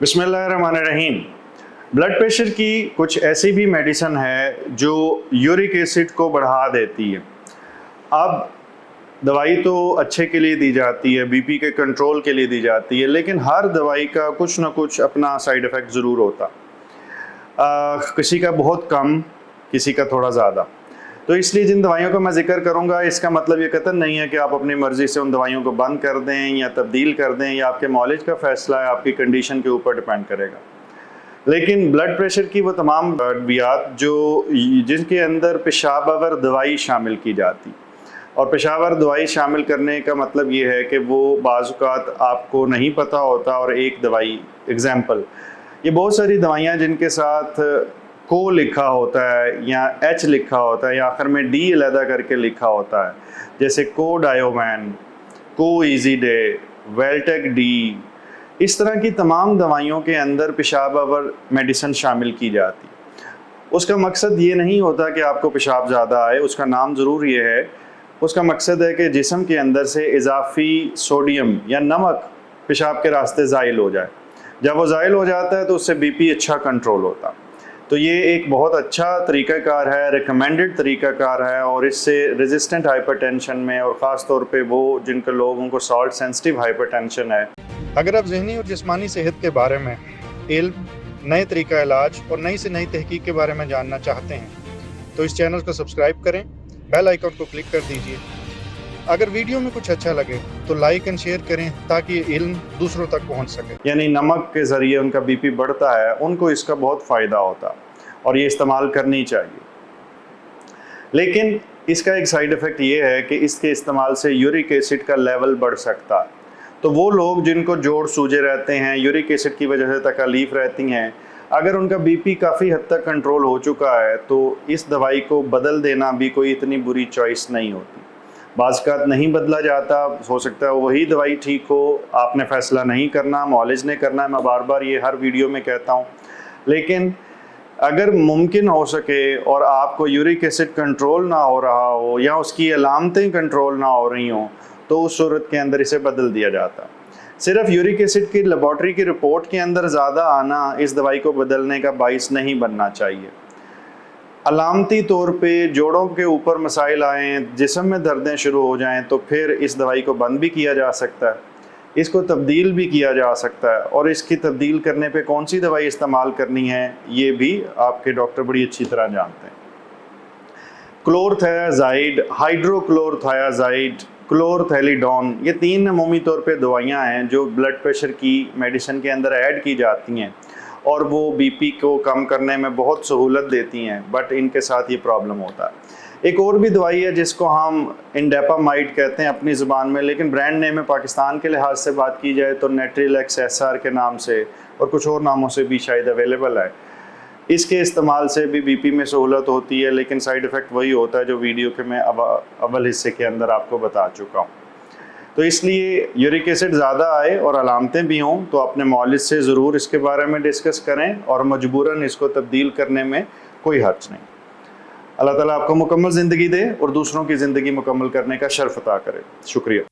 बिस्मिल्लाहिर्रहमानिर्रहीम। Blood pressure की कुछ ऐसी भी मेडिसिन है जो यूरिक एसिड को बढ़ा देती है। अब दवाई तो अच्छे के लिए दी जाती है, बीपी के कंट्रोल के लिए दी जाती है, लेकिन हर दवाई का कुछ ना कुछ अपना साइड इफ़ेक्ट ज़रूर होता। किसी का बहुत कम, किसी का थोड़ा ज़्यादा। तो इसलिए जिन दवाइयों का मैं ज़िक्र करूँगा, इसका मतलब ये कतई नहीं है कि आप अपनी मर्ज़ी से उन दवाइयों को बंद कर दें या तब्दील कर दें, या आपके मौलिज का फ़ैसला है, आपकी कंडीशन के ऊपर डिपेंड करेगा। लेकिन ब्लड प्रेशर की वो तमाम अद्वियात जिनके अंदर पेशावर दवाई शामिल की जाती, और पेशावर दवाई शामिल करने का मतलब ये है कि वो बाज़ औक़ात आपको नहीं पता होता, और एक दवाई एग्ज़ाम्पल, ये बहुत सारी दवाइयाँ जिनके साथ को लिखा होता है या एच लिखा होता है या आखिर में डी अलहदा करके लिखा होता है, जैसे को डायोमैन, को ईजी डे, वेल्टेक डी, इस तरह की तमाम दवाइयों के अंदर पेशावर मेडिसिन शामिल की जाती। उसका मकसद ये नहीं होता कि आपको पेशाब ज़्यादा आए, उसका नाम ज़रूर ये है। उसका मकसद है कि जिस्म के अंदर से इजाफ़ी सोडियम या नमक पेशाब के रास्ते ज़ाइल हो जाए। जब वो ज़ाइल हो जाता है तो उससे बीपी अच्छा कंट्रोल होता। तो ये एक बहुत अच्छा तरीक़ाकार है, रिकमेंडेड तरीक़ाकार है, और इससे रेजिस्टेंट हाइपरटेंशन में, और ख़ास तौर पे वो जिनके लोगों को सॉल्ट सेंसिटिव हाइपरटेंशन है, अगर आप ज़हनी और जिस्मानी सेहत के बारे में इल्म, नए तरीक़ा इलाज और नई से नई तहकीक के बारे में जानना चाहते हैं तो इस चैनल को सब्सक्राइब करें, बेल आइकन को क्लिक कर दीजिए। अगर वीडियो में कुछ अच्छा लगे तो लाइक एंड शेयर करें ताकि ये इल्म दूसरों तक पहुंच सके। यानी नमक के ज़रिए उनका बीपी बढ़ता है, उनको इसका बहुत फ़ायदा होता और ये इस्तेमाल करनी चाहिए। लेकिन इसका एक साइड इफ़ेक्ट ये है कि इसके इस्तेमाल से यूरिक एसिड का लेवल बढ़ सकता है। तो वो लोग जिनको जोड़ सूजे रहते हैं, यूरिक एसिड की वजह से तकलीफ़ रहती हैं, अगर उनका बीपी काफ़ी हद तक कंट्रोल हो चुका है तो इस दवाई को बदल देना भी कोई इतनी बुरी चॉइस नहीं होती। बाज़ नहीं बदला जाता, हो सकता है वही दवाई ठीक हो, आपने फ़ैसला नहीं करना, मौलिज ने करना है। मैं बार बार ये हर वीडियो में कहता हूँ। लेकिन अगर मुमकिन हो सके और आपको यूरिक एसिड कंट्रोल ना हो रहा हो या उसकी अलामतें कंट्रोल ना हो रही हों, तो उस सूरत के अंदर इसे बदल दिया जाता। सिर्फ यूरिक एसिड की लेबॉर्ट्री की रिपोर्ट के अंदर ज़्यादा आना इस दवाई को बदलने का बाइस नहीं बनना चाहिए। अलामती तौर पे जोड़ों के ऊपर मसाइल आएँ, जिस्म में दर्दें शुरू हो जाएं, तो फिर इस दवाई को बंद भी किया जा सकता है, इसको तब्दील भी किया जा सकता है, और इसकी तब्दील करने पे कौन सी दवाई इस्तेमाल करनी है ये भी आपके डॉक्टर बड़ी अच्छी तरह जानते हैं। क्लोरथायाजाइड, हाइड्रोक्लोरथायाजाइड, क्लोरथैलिडोन, ये तीन अमूमी तौर पे दवाइयाँ हैं जो ब्लड प्रेशर की मेडिसिन के अंदर ऐड की जाती हैं, और वो बीपी को कम करने में बहुत सहूलत देती हैं, बट इनके साथ ये प्रॉब्लम होता है। एक और भी दवाई है जिसको हम इंडेपामाइड कहते हैं अपनी ज़ुबान में, लेकिन ब्रांड नेम में पाकिस्तान के लिहाज से बात की जाए तो नेट्रिलेक्स SR के नाम से और कुछ और नामों से भी शायद अवेलेबल है। इसके इस्तेमाल से भी बीपी में सहूलत होती है, लेकिन साइड इफ़ेक्ट वही होता है जो वीडियो के मैं अव्वल हिस्से के अंदर आपको बता चुका हूँ। तो इसलिए यूरिक एसिड ज़्यादा आए और अलामतें भी हों तो अपने मौलिज से ज़रूर इसके बारे में डिस्कस करें, और मजबूरन इसको तब्दील करने में कोई हर्ज नहीं। अल्लाह ताला आपको मुकम्मल ज़िंदगी दे और दूसरों की ज़िंदगी मुकम्मल करने का शर्फ अता करे। शुक्रिया।